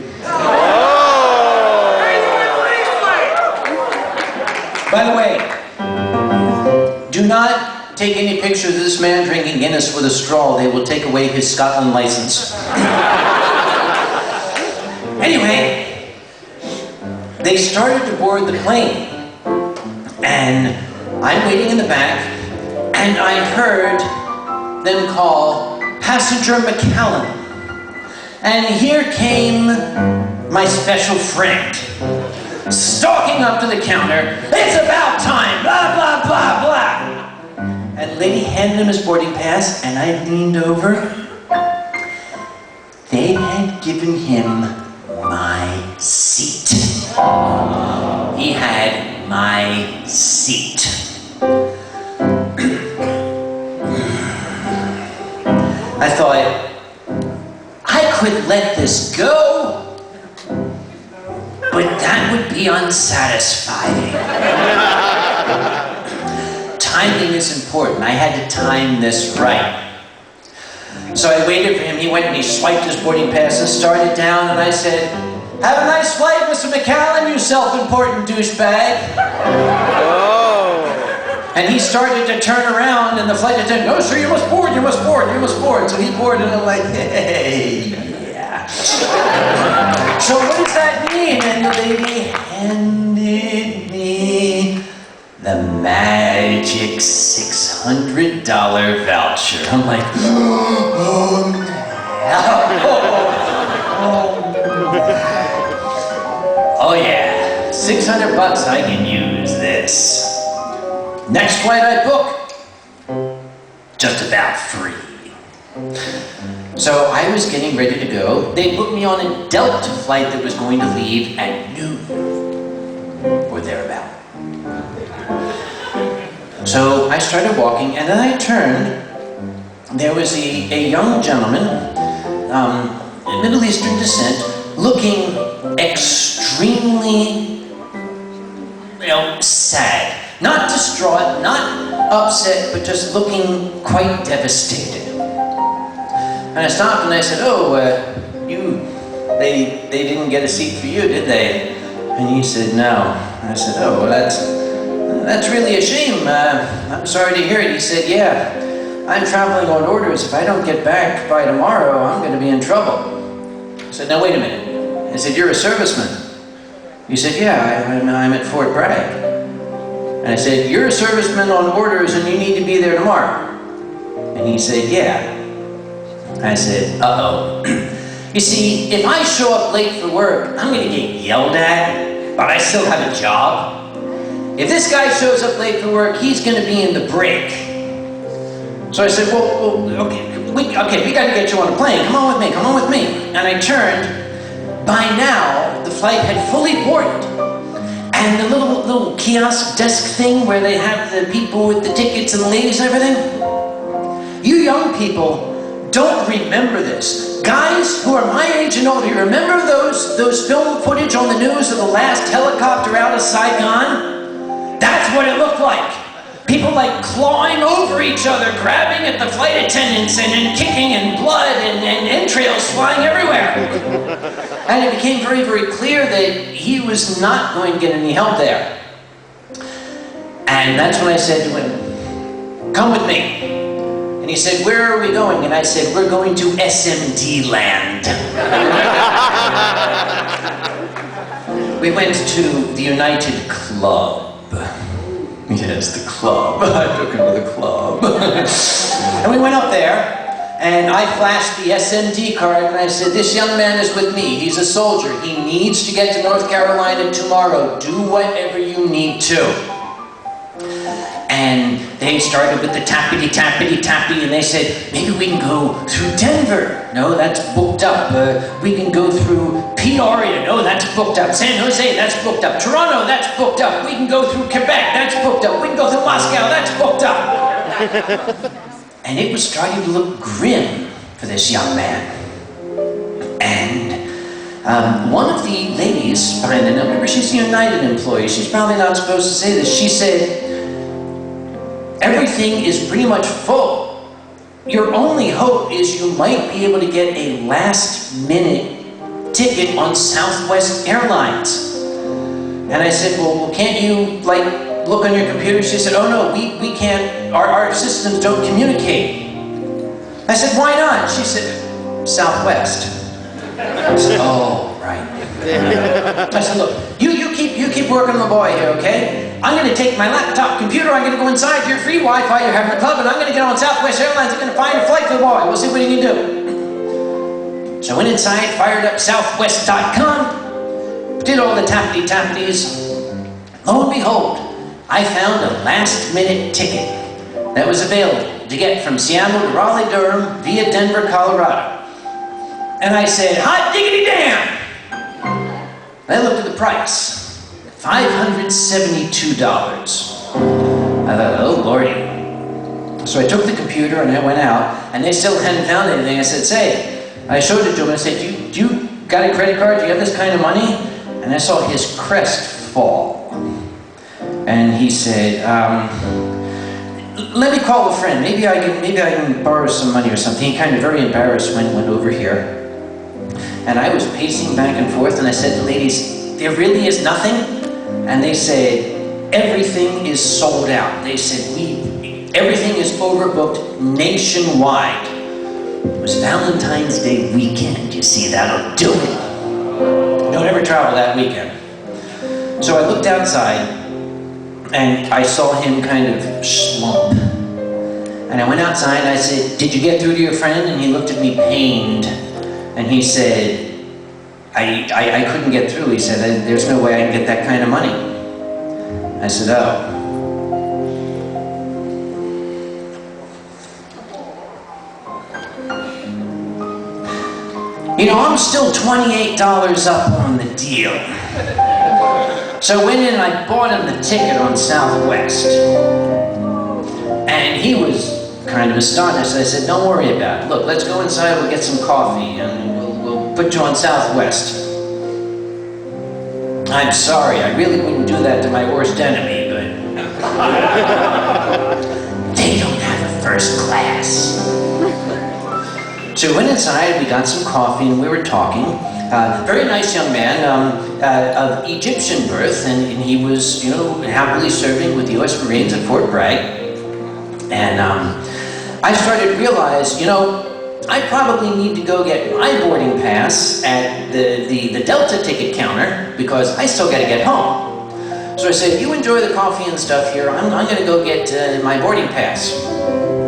By the way, do not take any pictures of this man drinking Guinness with a straw. They will take away his Scotland license. Anyway, they started to board the plane. And I'm waiting in the back, and I heard them call Passenger McCallum. And here came my special friend, stalking up to the counter. It's about time, blah, blah, blah, blah. And the lady handed him his boarding pass, and I leaned over. They had given him my seat. He had my seat. I thought, I could let this go, but that would be unsatisfying. Timing is important. I had to time this right. So I waited for him. He went and he swiped his boarding pass and started down, and I said, have a nice flight, Mr. McCallum, you self-important douchebag. Oh. And he started to turn around, and the flight attendant, no, sir, you must board, you must board, you must board. So he boarded, and I'm like, hey, yeah. So what does that mean? And the lady handed me the magic $600 voucher. I'm like, oh yeah, 600 bucks, I can use this. Next flight I book, just about free. So I was getting ready to go. They booked me on a Delta flight that was going to leave at noon, or thereabout. So I started walking, and then I turned. There was a young gentleman, Middle Eastern descent, looking extremely, sad. Not distraught, not upset, but just looking quite devastated. And I stopped and I said, oh, they didn't get a seat for you, did they? And he said, no. And I said, oh, well, that's really a shame. I'm sorry to hear it. He said, yeah, I'm traveling on orders. If I don't get back by tomorrow, I'm going to be in trouble. I said, now wait a minute. I said, you're a serviceman. He said, yeah, I'm at Fort Bragg. And I said, you're a serviceman on orders and you need to be there tomorrow. And he said, yeah. I said, uh-oh. You see, if I show up late for work, I'm going to get yelled at, but I still have a job. If this guy shows up late for work, he's going to be in the break. So I said, well okay, we got to get you on a plane. Come on with me. And I turned. By now, the flight had fully boarded. And the little kiosk desk thing where they have the people with the tickets and the ladies and everything. You young people don't remember this. Guys who are my age and older, you remember those film footage on the news of the last helicopter out of Saigon? That's what it looked like. People like clawing over each other, grabbing at the flight attendants and kicking and blood and entrails flying everywhere. And it became very, very clear that he was not going to get any help there. And that's when I said to him, come with me. And he said, where are we going? And I said, we're going to SMD land. We went to the United Club. Yes, the club. I took him to the club. And we went up there, and I flashed the SMD card, and I said, this young man is with me. He's a soldier. He needs to get to North Carolina tomorrow. Do whatever you need to. And they started with the tappity, tappity, tappy, and they said, maybe we can go through Denver. No, that's booked up. We can go through Peoria. No, that's booked up. San Jose, that's booked up. Toronto, that's booked up. We can go through Quebec, that's booked up. We can go through Moscow, that's booked up. And it was starting to look grim for this young man. And one of the ladies behind the number, she's a United employee, she's probably not supposed to say this, she said, everything is pretty much full. Your only hope is you might be able to get a last-minute ticket on Southwest Airlines. And I said, well, can't you, like, look on your computer? She said, oh no, we can't, our systems don't communicate. I said, why not? She said, Southwest. I said, oh, right. I said, look, you keep working on the boy here, okay? I'm going to take my laptop computer, I'm going to go inside your free Wi-Fi you're having a club, and I'm going to get on Southwest Airlines, I'm going to find a flight for the boy. We'll see what he can do. So I went inside, fired up southwest.com, did all the tappity-tappities. Lo and behold, I found a last-minute ticket that was available to get from Seattle to Raleigh-Durham via Denver, Colorado. And I said, hot diggity damn! I looked at the price, $572. I thought, oh lordy. So I took the computer and I went out, and they still hadn't found anything. I said, say, I showed it to him, I said, do you got a credit card? Do you have this kind of money? And I saw his crest fall. And he said, let me call a friend. Maybe I can borrow some money or something. He kind of very embarrassed went over here. And I was pacing back and forth, and I said to the ladies, there really is nothing? And they said, everything is sold out. They said, everything is overbooked nationwide. It was Valentine's Day weekend, you see, that'll do it. Don't ever travel that weekend. So I looked outside, and I saw him kind of slump. And I went outside, and I said, did you get through to your friend? And he looked at me pained. And he said, I couldn't get through. He said, there's no way I can get that kind of money. I said, oh. You know, I'm still $28 up on the deal. So I went in and I bought him the ticket on Southwest. And he was kind of astonished. I said, don't worry about it. Look, let's go inside, we'll get some coffee, and we'll put you on Southwest. I'm sorry, I really wouldn't do that to my worst enemy, but they don't have a first class. So we went inside, we got some coffee, and we were talking. Very nice young man of Egyptian birth, and he was, you know, happily serving with the U.S. Marines at Fort Bragg. And I started to realize, you know, I probably need to go get my boarding pass at the Delta ticket counter because I still got to get home. So I said, you enjoy the coffee and stuff here, I'm going to go get my boarding pass.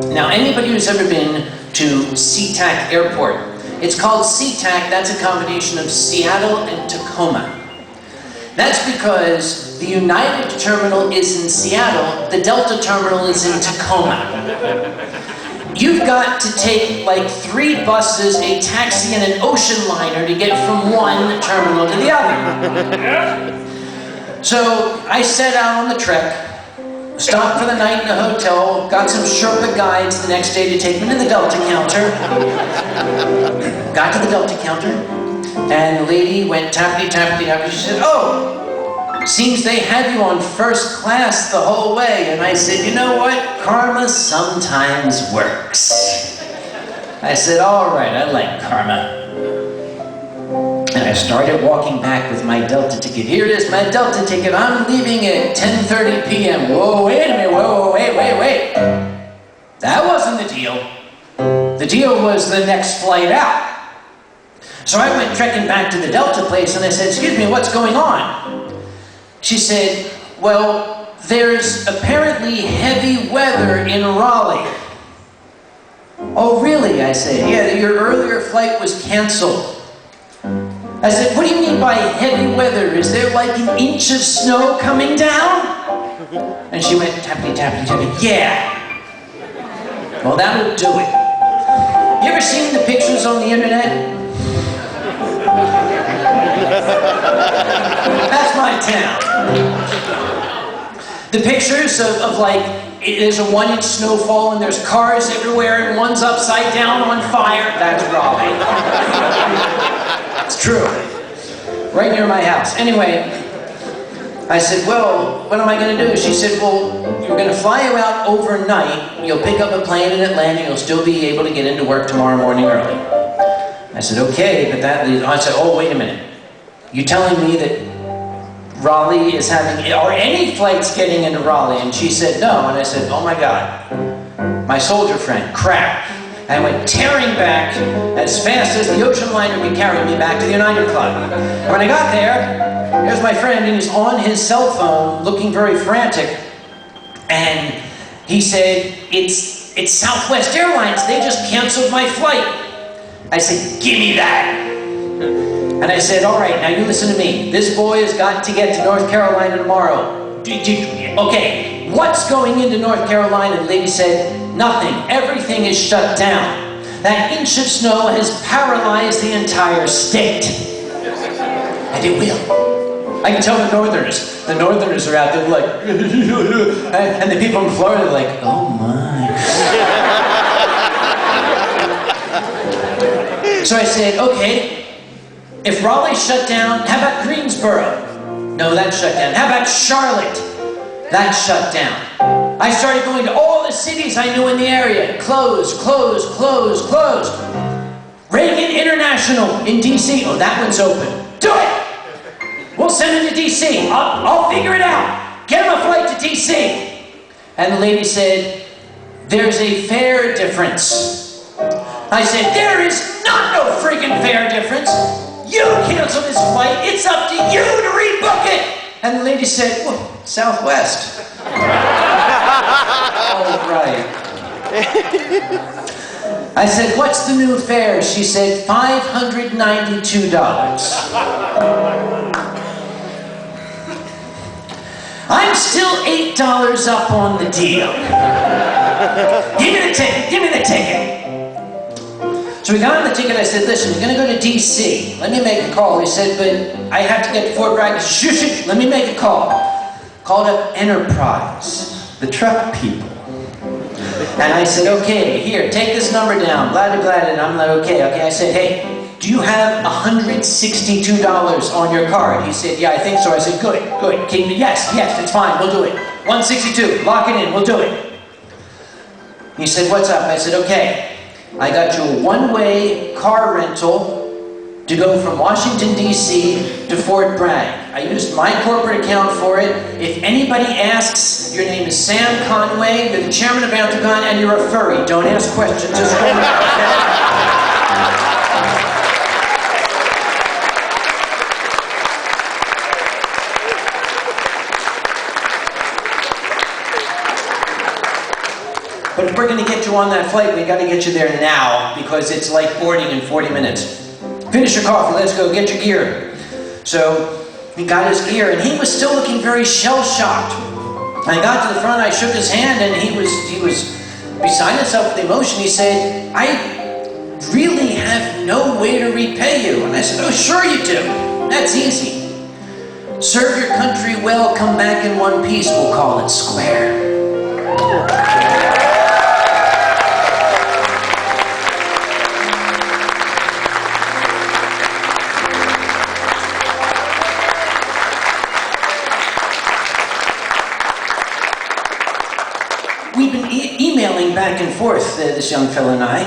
Now, anybody who's ever been to SeaTac Airport, it's called SeaTac, that's a combination of Seattle and Tacoma. That's because the United terminal is in Seattle, the Delta terminal is in Tacoma. You've got to take like 3 buses, a taxi, and an ocean liner to get from one terminal to the other. So I set out on the trek, stopped for the night in a hotel, got some Sherpa guides the next day to take me to the Delta counter. Got to the Delta counter, and the lady went tappity, tappity, tappity. She said, oh, seems they had you on first class the whole way. And I said, you know what? Karma sometimes works. I said, all right, I like karma. And I started walking back with my Delta ticket. Here it is, my Delta ticket. I'm leaving at 10:30 p.m. Whoa, wait a minute, whoa, wait. That wasn't the deal. The deal was the next flight out. So I went trekking back to the Delta place and I said, excuse me, what's going on? She said, well, there's apparently heavy weather in Raleigh. Oh, really? I said, yeah, your earlier flight was canceled. I said, what do you mean by heavy weather? Is there like an inch of snow coming down? And she went, tappity, tappity, tappity, yeah. Well, that'll do it. You ever seen the pictures on the internet? That's my town. The pictures of like, there's a 1-inch snowfall and there's cars everywhere and one's upside down on fire. That's Raleigh. It's true. Right near my house. Anyway, I said, well, what am I going to do? She said, well, we're going to fly you out overnight. You'll pick up a plane in Atlanta. You'll still be able to get into work tomorrow morning early. I said, okay, but I said, oh, wait a minute. You telling me that Raleigh is having, or any flights getting into Raleigh? And she said, no. And I said, oh my God, my soldier friend, crap. I went tearing back as fast as the ocean liner could carry me back to the United Club. And when I got there, there's my friend, and he's on his cell phone looking very frantic. And he said, it's Southwest Airlines. They just canceled my flight. I said, give me that. And I said, all right, now you listen to me. This boy has got to get to North Carolina tomorrow. Okay, what's going into North Carolina? And the lady said, nothing. Everything is shut down. That inch of snow has paralyzed the entire state. And it will. I can tell the Northerners. The Northerners are out there like, and the people in Florida are like, oh my. So I said, okay, if Raleigh shut down, how about Greensboro? No, that's shut down. How about Charlotte? That's shut down. I started going to all the cities I knew in the area. Closed, closed, closed, closed. Reagan International in D.C. Oh, that one's open. Do it! We'll send him to D.C. I'll figure it out. Get him a flight to D.C. And the lady said, there's a fare difference. I said, there is not no freaking fare difference. You cancel this flight, it's up to you to rebook it. And the lady said, well, Southwest. All right. I said, what's the new fare? She said, $592. I'm still $8 up on the deal. Give me the ticket, give me the ticket. So we got on the ticket. I said, listen, we're going to go to D.C. Let me make a call. He said, but I have to get to Fort Bragg. Shh, let me make a call. Called up Enterprise, the truck people. And I said, okay, here, take this number down, blah, blah, blah. And I'm like, okay. I said, hey, do you have $162 on your card? He said, yeah, I think so. I said, good. Yes, it's fine, we'll do it. 162, lock it in, we'll do it. He said, what's up? I said, okay. I got you a one-way car rental to go from Washington, D.C. to Fort Bragg. I used my corporate account for it. If anybody asks, your name is Sam Conway, you're the chairman of Anthropon, and you're a furry. Don't ask questions, just go. But if we're going to get you on that flight, we got to get you there now, because it's like boarding in 40 minutes. Finish your coffee, let's go, get your gear. So he got his gear, and he was still looking very shell-shocked. I got to the front, I shook his hand, and he was beside himself with emotion. He said, I really have no way to repay you. And I said, oh, sure you do. That's easy. Serve your country well, come back in one piece, we'll call it square. We've been emailing back and forth, this young fellow and I.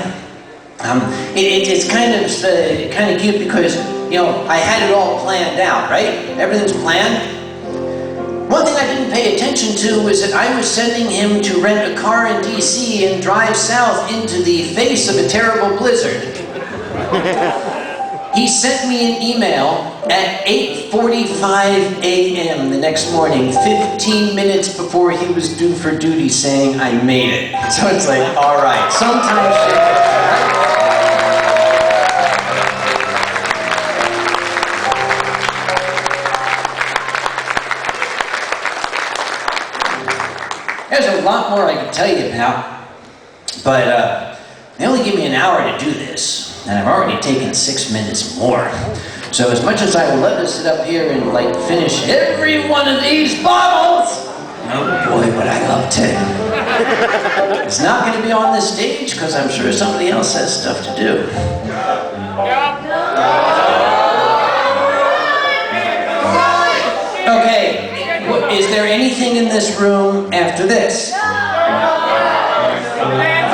It's kind of cute because, you know, I had it all planned out, right? Everything's planned. One thing I didn't pay attention to was that I was sending him to rent a car in D.C. and drive south into the face of a terrible blizzard. He sent me an email at 8:45 a.m. the next morning, 15 minutes before he was due for duty, saying, I made it. So it's like, all right, sometimes lot more I could tell you about, but they only give me an hour to do this, and I've already taken 6 minutes more. So as much as I would love to sit up here and like finish every one of these bottles, oh boy, would I love to. It's not going to be on this stage because I'm sure somebody else has stuff to do. Okay, is there anything in this room after this?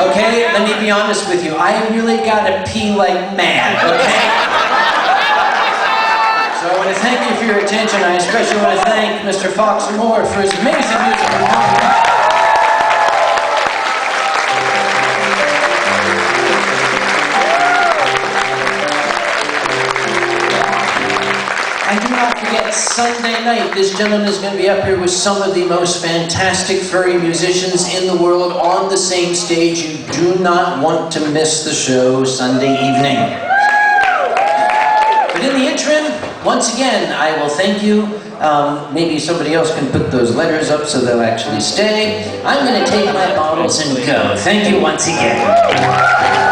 Okay, let me be honest with you. I really gotta pee like mad, okay? So I want to thank you for your attention. I especially want to thank Mr. Fox Moore for his amazing music. And do not forget, Sunday night, this gentleman is going to be up here with some of the most fantastic furry musicians in the world on the same stage. You do not want to miss the show Sunday evening. But in the interim, once again, I will thank you. Maybe somebody else can put those letters up so they'll actually stay. I'm going to take my bottles and go. Thank you once again.